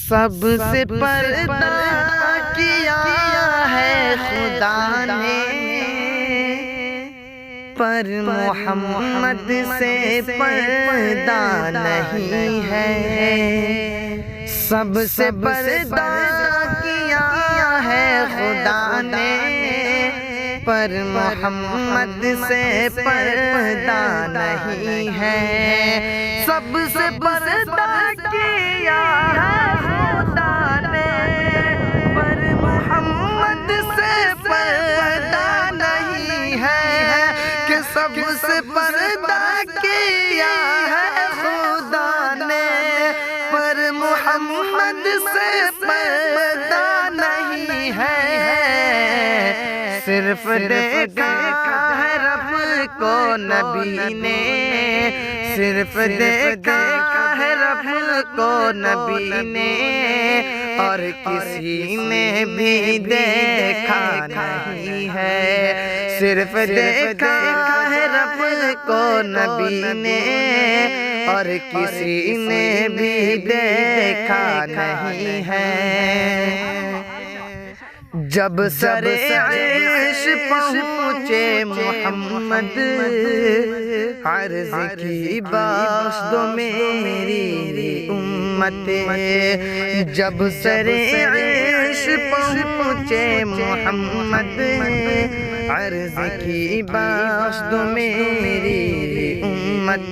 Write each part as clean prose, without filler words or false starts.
سب سے پردہ کیا ہے خدا نے، پر محمد سے پردہ نہیں ہے۔ سب سے پردہ کیا ہے خدا نے، پر محمد سے پردہ نہیں ہے۔ سب سے پردہ کیا ہے خدا نے، پر محمد سے پردہ نہیں ہے، کہ سب سے پردہ کیا ہے خدا نے، پر محمد سے پردہ نہیں ہے۔ صرف دیکھا ہے رب کو نبی نے، صرف دیکھا ہے رب کو نبی نے، اور کسی نے بھی دیکھا نہیں ہے۔ صرف دیکھا ہے رب کو نبی نے، اور کسی نے بھی دیکھا نہیں ہے۔ جب سر عرش پہنچے محمد، عرض کی بخش دو میری امت۔ جب سر عرش پہنچے محمد، عرض کی بخش دو میری امت۔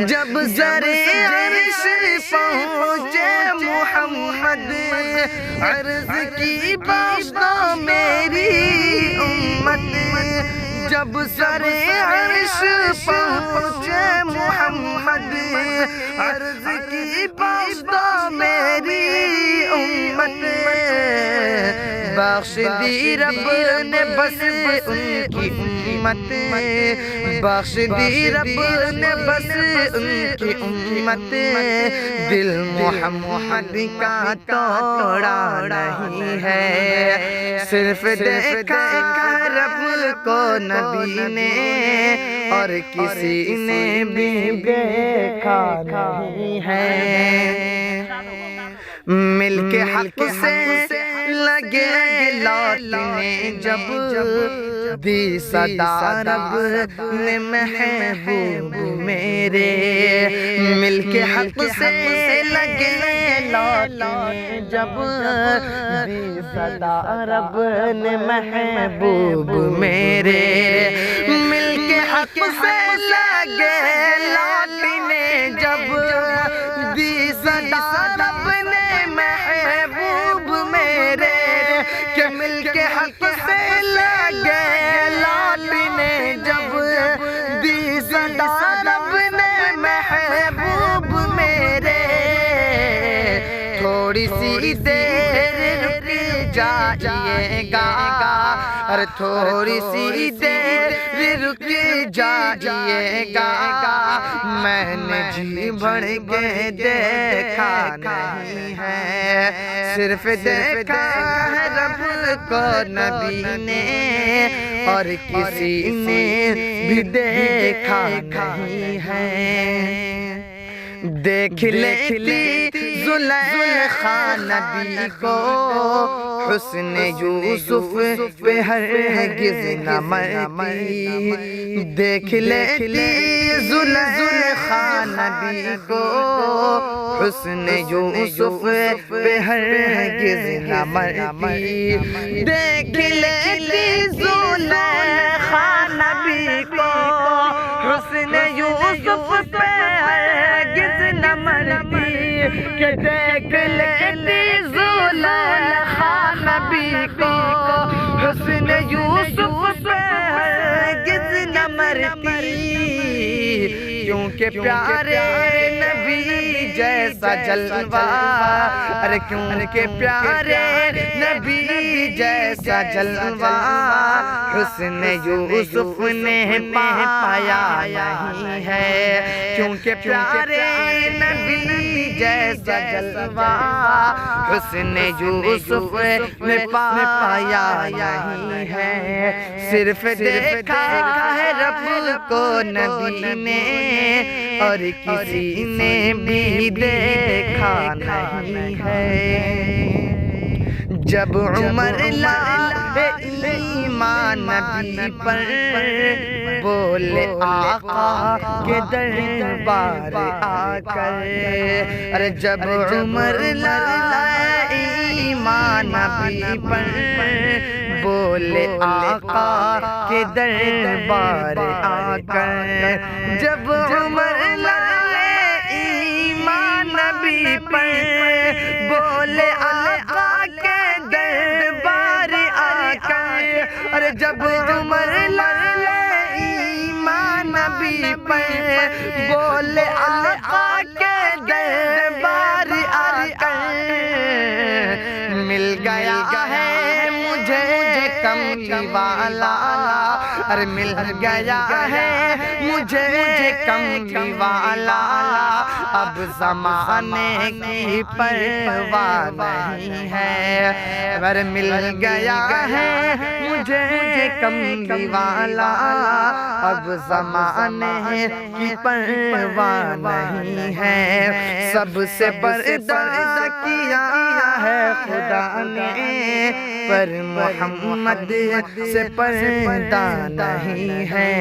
جب سر عرش پہنچے محمد، عرض کی بخش دو میری امت۔ جب سر عرش پہنچے محمد، عرض کی بخش دو میری امت۔ بخش دی رب نے بس ان کی امت، بخش دی رب نے بس ان کی امت۔ دل محمد کا توڑا نہیں ہے، صرف دیکھا رب کو نبی نے، اور کسی نے بھی دیکھا نہیں ہے۔ مل کے حق سے لگے لوٹنے جب، دی صدا رب نے محبوب میرے۔ مل کے حق سے لگے لوٹنے جب، دی صدا رب نے محبوب میرے۔ مل کے حق سے لگے لوٹنے جب، دی صدا رب نے محبوب میرے، کہ مل کے حق سے لگے لوٹنے جب، دی صدا رب نے محبوب میرے۔ تھوڑی سی دیر رک جائیے گا، اور تھوڑی سی دیر رک جائیے گا، میں نے جی بھر کے دیکھا نہیں ہے۔ صرف دیکھا ہے رب کو نبی نے، اور کسی نے بھی دیکھا نہیں ہے۔ دیکھ لیتی زلیخا نبی کو، حسن یوسف پہ ہرگز نہ مرتی۔ دیکھ لیتی زلیخا نبی کو، حسن یوسف پہ ہرگز نہ مرتی۔ دیکھ لیتی زلیخا نبی کو، حسن یوسف پہ ہرگز نہ مرتی، کہ دیکھ لیتی زلیخا نبی کو، حسن یوسف پہ ہرگز نہ مرتی۔ کیونکہ پیارے نبی جیسا جلوہ، ارے کیونکہ پیارے نبی جیسا جلوہ، حسن یوسف نے پایا نہیں ہے۔ کیونکہ پیارے نبی جیسا جلوہ، حسن یوسف نے پایا نہیں ہے۔ صرف دیکھا ہے رب کو نبی نے، اور کسی نے بھی دیکھا نہیں ہے۔ جب عمر لائے ایمان نبی پر، بولے آقا کے دربار آ کر، ارے جب عمر لائے ایمان نبی پر، بولے آقا کے دربار آ کر، جب عمر لائے ایمان نبی پر، بولے آقا کے دربار آ کر، اور جب عمر لائے ایمان نبی پر، بولے آقا کے دربار آ کر، مل گیا ہے مجھے کملی والا، ارے مل گیا ہے مجھے کملی والا، اب زمانے کی پرواہ نہیں ہے، ارے مل گیا ہے مجھے کملی والا، اب زمانے کی پرواہ نہیں ہے، سب سے پردہ کیا ہے خدا نے، پر محمد سے پردہ نہیں ہے،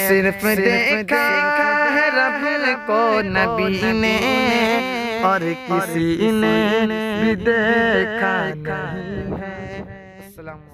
صرف دیکھا ہے رب کو نبی نے، اور کسی نے بھی دیکھا نہیں ہے۔ السلام